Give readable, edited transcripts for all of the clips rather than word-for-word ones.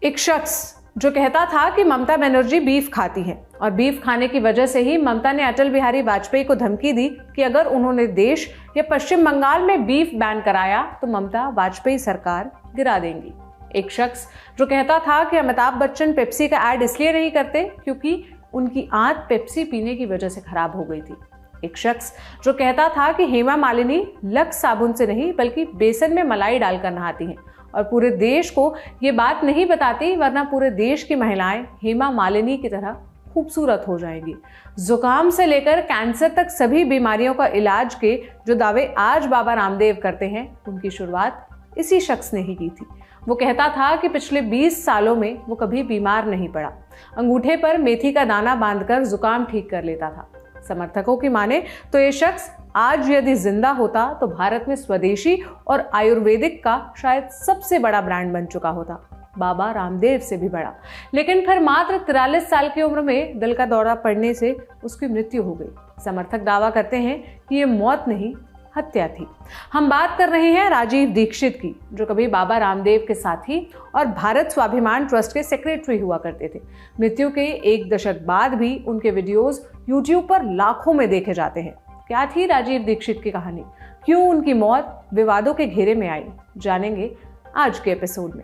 एक शख्स जो कहता था कि ममता बनर्जी बीफ खाती हैं और बीफ खाने की वजह से ही ममता ने अटल बिहारी वाजपेयी को धमकी दी कि अगर उन्होंने देश या पश्चिम बंगाल में बीफ बैन कराया तो ममता वाजपेयी सरकार गिरा देंगी। एक शख्स जो कहता था कि अमिताभ बच्चन पेप्सी का ऐड इसलिए नहीं करते क्योंकि उनकी आंत पेप्सी पीने की वजह से खराब हो गई थी। एक शख्स जो कहता था कि हेमा मालिनी लक्स साबुन से नहीं बल्कि बेसन में मलाई डालकर नहाती हैं और पूरे देश को ये बात नहीं बताती वरना पूरे देश की महिलाएं हेमा मालिनी की तरह खूबसूरत हो जाएंगी। जुकाम से लेकर कैंसर तक सभी बीमारियों का इलाज के जो दावे आज बाबा रामदेव करते हैं उनकी शुरुआत इसी शख्स ने ही की थी। वो कहता था कि पिछले 20 सालों में वो कभी बीमार नहीं पड़ा, अंगूठे पर मेथी का दाना बांधकर जुकाम ठीक कर लेता था। समर्थकों की माने तो ये शख्स आज यदि जिंदा होता तो भारत में स्वदेशी और आयुर्वेदिक का शायद सबसे बड़ा ब्रांड बन चुका होता, बाबा रामदेव से भी बड़ा। लेकिन फिर मात्र 43 साल की उम्र में दिल का दौरा पड़ने से उसकी मृत्यु हो गई। समर्थक दावा करते हैं कि ये मौत नहीं हत्या थी। हम बात कर रहे हैं राजीव दीक्षित की, जो कभी बाबा रामदेव के साथी और भारत स्वाभिमान ट्रस्ट के सेक्रेटरी हुआ करते थे। मृत्यु के 1 दशक बाद भी उनके वीडियोस यूट्यूब पर लाखों में देखे जाते हैं। क्या थी राजीव दीक्षित की कहानी, क्यों उनकी मौत विवादों के घेरे में आई, जानेंगे आज के एपिसोड में।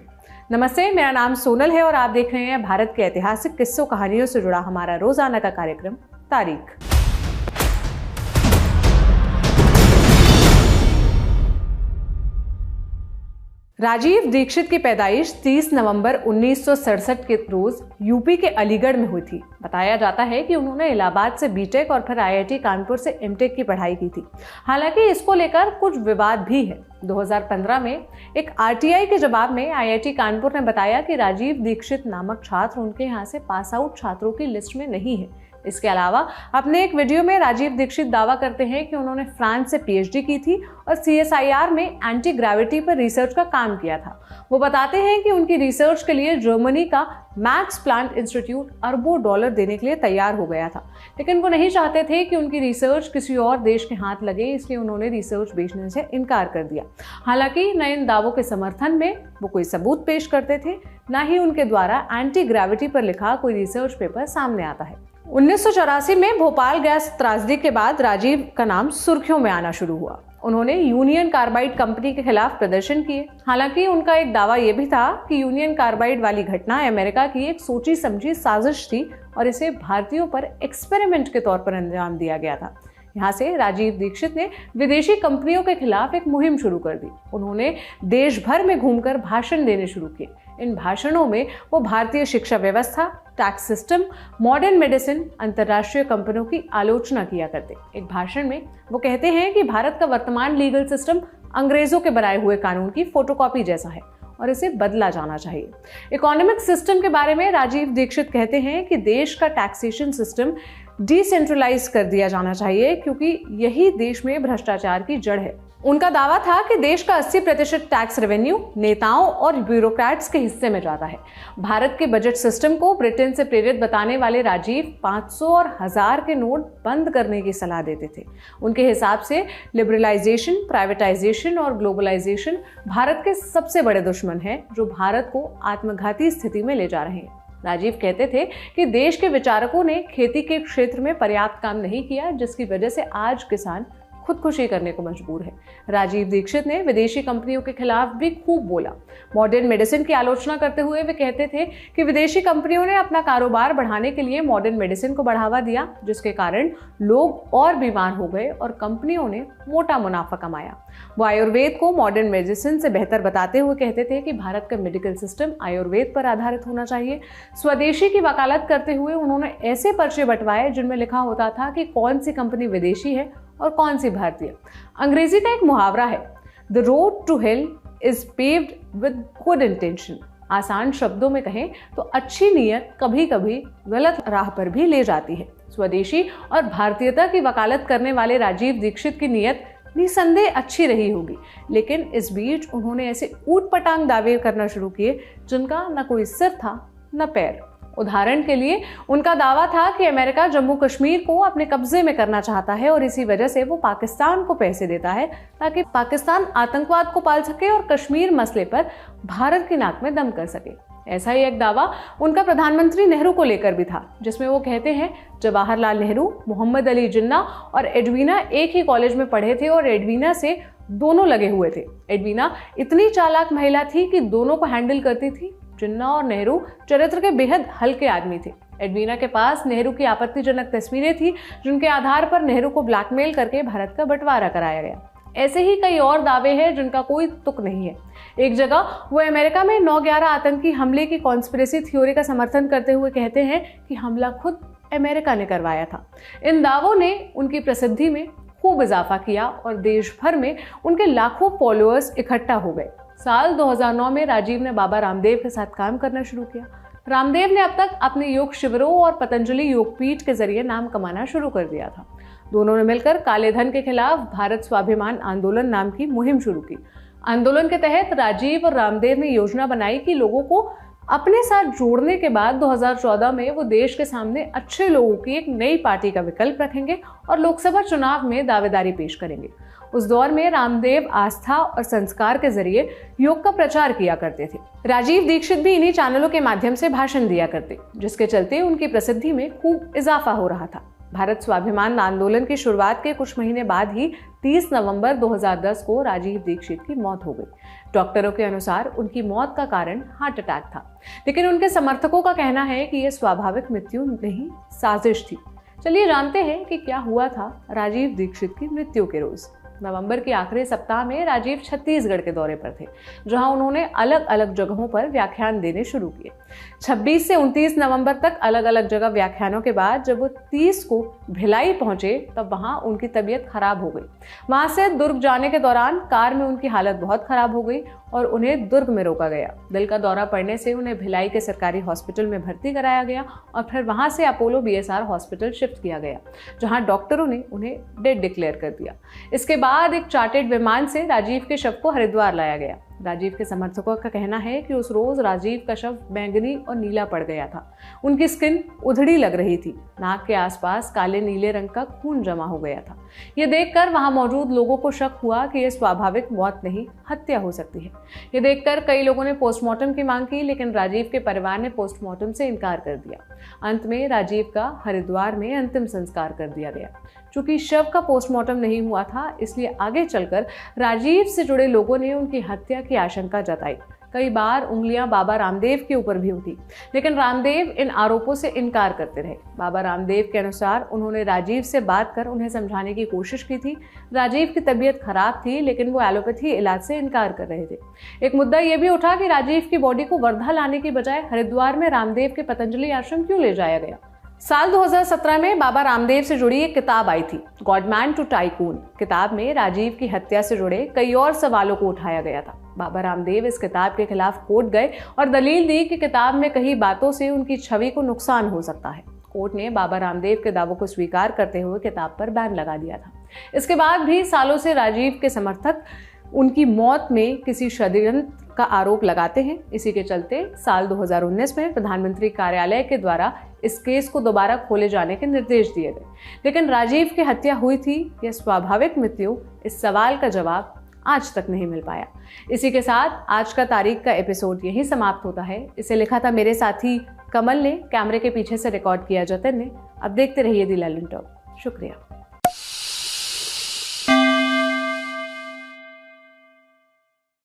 नमस्ते, मेरा नाम सोनल है और आप देख रहे हैं भारत के ऐतिहासिक किस्सों कहानियों से जुड़ा हमारा रोजाना का कार्यक्रम तारीख। राजीव दीक्षित की पैदाइश 30 नवंबर 1967 के रोज यूपी के अलीगढ़ में हुई थी। बताया जाता है कि उन्होंने इलाहाबाद से बीटेक और फिर आईआईटी कानपुर से एमटेक की पढ़ाई की थी। हालांकि इसको लेकर कुछ विवाद भी है। 2015 में एक आरटीआई के जवाब में आईआईटी कानपुर ने बताया कि राजीव दीक्षित नामक छात्र उनके यहाँ से पास आउट छात्रों की लिस्ट में नहीं है। इसके अलावा अपने एक वीडियो में राजीव दीक्षित दावा करते हैं कि उन्होंने फ्रांस से पीएचडी की थी और सीएसआईआर में एंटी ग्रेविटी पर रिसर्च का काम किया था। वो बताते हैं कि उनकी रिसर्च के लिए जर्मनी का मैक्स प्लांट इंस्टीट्यूट अरबों डॉलर देने के लिए तैयार हो गया था, लेकिन वो नहीं चाहते थे कि उनकी रिसर्च किसी और देश के हाथ लगे, इसलिए उन्होंने रिसर्च बेचने से इनकार कर दिया। हालांकि न इन दावों के समर्थन में वो कोई सबूत पेश करते थे, न ही उनके द्वारा एंटी ग्रेविटी पर लिखा कोई रिसर्च पेपर सामने आता है। 1984 में भोपाल गैस त्रासदी के बाद राजीव का नाम सुर्खियों में आना शुरू हुआ। उन्होंने यूनियन कार्बाइड कंपनी के खिलाफ प्रदर्शन किए। हालांकि उनका एक दावा यह भी था कि यूनियन कार्बाइड वाली घटना अमेरिका की एक सोची समझी साजिश थी और इसे भारतीयों पर एक्सपेरिमेंट के तौर पर अंजाम दिया गया था। यहाँ से राजीव दीक्षित ने विदेशी कंपनियों के खिलाफ एक मुहिम शुरू कर दी। उन्होंने देश भर में घूमकर भाषण देने शुरू किए। इन भाषणों में वो भारतीय शिक्षा व्यवस्था, टैक्स सिस्टम, मॉडर्न मेडिसिन, अंतर्राष्ट्रीय कंपनियों की आलोचना किया करते। एक भाषण में वो कहते हैं कि भारत का वर्तमान लीगल सिस्टम अंग्रेजों के बनाए हुए कानून की फोटोकॉपी जैसा है और इसे बदला जाना चाहिए। इकोनॉमिक सिस्टम के बारे में राजीव दीक्षित कहते हैं कि देश का टैक्सेशन सिस्टम डिसेंट्रलाइज कर दिया जाना चाहिए क्योंकि यही देश में भ्रष्टाचार की जड़ है। उनका दावा था कि देश का 80% टैक्स रेवेन्यू नेताओं और ब्यूरोक्रेट्स के हिस्से में जाता है। भारत के बजट सिस्टम को ब्रिटेन से प्रेरित बताने वाले राजीव 500 और 1000 के नोट बंद करने की सलाह देते थे। उनके हिसाब से लिबरलाइजेशन, प्राइवेटाइजेशन और ग्लोबलाइजेशन भारत के सबसे बड़े दुश्मन हैं जो भारत को आत्मघाती स्थिति में ले जा रहे हैं। राजीव कहते थे कि देश के विचारकों ने खेती के क्षेत्र में पर्याप्त काम नहीं किया, जिसकी वजह से आज किसान खुदकुशी करने को मजबूर है। राजीव दीक्षित ने विदेशी कंपनियों के खिलाफ भी खूब बोला। मॉडर्न मेडिसिन की आलोचना करते हुए वे कहते थे कि विदेशी कंपनियों ने अपना कारोबार बढ़ाने के लिए मॉडर्न मेडिसिन को बढ़ावा दिया, जिसके कारण लोग और बीमार हो गए और कंपनियों ने मोटा मुनाफा कमाया। वो आयुर्वेद को मॉडर्न मेडिसिन से बेहतर बताते हुए कहते थे कि भारत का मेडिकल सिस्टम आयुर्वेद पर आधारित होना चाहिए। स्वदेशी की वकालत करते हुए उन्होंने ऐसे पर्चे बंटवाए जिनमें लिखा होता था कि कौन सी कंपनी विदेशी है और कौन सी भारतीय। अंग्रेजी का एक मुहावरा है, the road to hell is paved with good intention. आसान शब्दों में कहें तो अच्छी नीयत कभी कभी गलत राह पर भी ले जाती है। स्वदेशी और भारतीयता की वकालत करने वाले राजीव दीक्षित की नीयत निसंदेह अच्छी रही होगी, लेकिन इस बीच उन्होंने ऐसे ऊटपटांग दावे करना शुरू किए जिनका न कोई सिर था न पैर। उदाहरण के लिए उनका दावा था कि अमेरिका जम्मू कश्मीर को अपने कब्जे में करना चाहता है और इसी वजह से वो पाकिस्तान को पैसे देता है ताकि पाकिस्तान आतंकवाद को पाल सके और कश्मीर मसले पर भारत की नाक में दम कर सके। ऐसा ही एक दावा उनका प्रधानमंत्री नेहरू को लेकर भी था, जिसमें वो कहते हैं जवाहरलाल नेहरू, मोहम्मद अली जिन्ना और एडवीना एक ही कॉलेज में पढ़े थे और एडवीना से दोनों लगे हुए थे। एडवीना इतनी चालाक महिला थी कि दोनों को हैंडल करती थी। जिन्ना और नेहरू चरित्र के बेहद हल्के आदमी थे। एडवीना के पास नेहरू की आपत्तिजनक तस्वीरें थी, जिनके आधार पर नेहरू को ब्लैकमेल करके भारत का बंटवारा कराया गया। ऐसे ही कई और दावे हैं जिनका कोई तुक नहीं है। एक जगह वो अमेरिका में 9/11 आतंकी हमले की कॉन्स्पिरेसी थ्योरी का समर्थन करते हुए कहते हैं कि हमला खुद अमेरिका ने करवाया था। इन दावों ने उनकी प्रसिद्धि में खूब इजाफा किया और देश भर में उनके लाखों फॉलोअर्स इकट्ठा हो गए। साल 2009 में राजीव ने बाबा रामदेव के साथ काम करना शुरू किया। रामदेव ने अब तक अपने योग शिविरों और पतंजलि योगपीठ के जरिए नाम कमाना शुरू कर दिया था। दोनों ने मिलकर काले धन के खिलाफ भारत स्वाभिमान आंदोलन नाम की मुहिम शुरू की। आंदोलन के तहत राजीव और रामदेव ने योजना बनाई कि लोगों को अपने साथ जोड़ने के बाद 2014 में वो देश के सामने अच्छे लोगों की एक नई पार्टी का विकल्प रखेंगे और लोकसभा चुनाव में दावेदारी पेश करेंगे। उस दौर में रामदेव आस्था और संस्कार के जरिए योग का प्रचार किया करते थे। राजीव दीक्षित भी इन्हीं चैनलों के माध्यम से भाषण दिया करते, जिसके चलते उनकी प्रसिद्धि में खूब इजाफा हो रहा था। भारत स्वाभिमान आंदोलन की शुरुआत के कुछ महीने बाद ही 30 नवंबर 2010 को राजीव दीक्षित की मौत हो गई। डॉक्टरों के अनुसार उनकी मौत का कारण हार्ट अटैक था, लेकिन उनके समर्थकों का कहना है कि यह स्वाभाविक मृत्यु नहीं, साजिश थी। चलिए जानते हैं कि क्या हुआ था राजीव दीक्षित की मृत्यु के रोज। नवंबर के आखिरी सप्ताह में राजीव छत्तीसगढ़ के दौरे पर थे, जहां उन्होंने अलग अलग जगहों पर व्याख्यान देने शुरू किए। 26 से 29 नवंबर तक अलग अलग जगह व्याख्यानों के बाद जब वो 30 को भिलाई पहुंचे, तब वहां उनकी तबीयत खराब हो गई। वहां से दुर्ग जाने के दौरान कार में उनकी हालत बहुत खराब हो गई और उन्हें दुर्ग में रोका गया। दिल का दौरा पड़ने से उन्हें भिलाई के सरकारी हॉस्पिटल में भर्ती कराया गया और फिर वहां से अपोलो BSR हॉस्पिटल शिफ्ट किया गया, जहां डॉक्टरों ने उन्हें डेड डिक्लेयर कर दिया। इसके बाद एक चार्टर्ड विमान से राजीव के शव को हरिद्वार लाया गया। राजीव के समर्थकों का कहना है कि उस रोज राजीव का शव बैंगनी और नीला पड़ गया था। उनकी स्किन उधड़ी लग रही थी, नाक के आसपास काले नीले रंग का खून जमा हो गया था। यह देखकर वहां मौजूद लोगों को शक हुआ कि यह स्वाभाविक मौत नहीं, हत्या हो सकती है। यह देखकर कई लोगों ने पोस्टमार्टम की मांग की, लेकिन राजीव के परिवार ने पोस्टमार्टम से इनकार कर दिया। अंत में राजीव का हरिद्वार में अंतिम संस्कार कर दिया गया। चूंकि शव का पोस्टमार्टम नहीं हुआ था, इसलिए आगे चलकर राजीव से जुड़े लोगों ने उनकी हत्या की आशंका जताई। कई बार उंगलियां बाबा रामदेव के ऊपर भी उठी, लेकिन रामदेव इन आरोपों से इनकार करते रहे। बाबा रामदेव के अनुसार उन्होंने राजीव से बात कर उन्हें समझाने की कोशिश की थी। राजीव की तबीयत खराब थी, लेकिन वो एलोपैथी इलाज से इनकार कर रहे थे। एक मुद्दा यह भी उठा कि राजीव की बॉडी को वर्धा लाने की बजाय हरिद्वार में रामदेव के पतंजलि आश्रम क्यों ले जाया गया। साल 2017 में बाबा रामदेव से जुड़ी एक किताब आई थी, गॉडमैन टू टाइकून। किताब में राजीव की हत्या से जुड़े कई और सवालों को उठाया गया था। बाबा रामदेव इस किताब के खिलाफ कोर्ट गए और दलील दी कि किताब में कई बातों से उनकी छवि को नुकसान हो सकता है। कोर्ट ने बाबा रामदेव के दावों को स्वीकार करते हुए किताब पर बैन लगा दिया था। इसके बाद भी सालों से राजीव के समर्थक उनकी मौत में किसी षड्यंत्र का आरोप लगाते हैं। इसी के चलते साल 2019 में प्रधानमंत्री कार्यालय के द्वारा इस केस को दोबारा खोले जाने के निर्देश दिए गए, लेकिन राजीव की हत्या हुई थी या स्वाभाविक मृत्यु, इस सवाल का जवाब आज तक नहीं मिल पाया। इसी के साथ आज का तारीख का एपिसोड यही समाप्त होता है। इसे लिखा था मेरे साथी कमल ने, कैमरे के पीछे से रिकॉर्ड किया जतन ने। अब देखते रहिए दी ललन टॉक। शुक्रिया।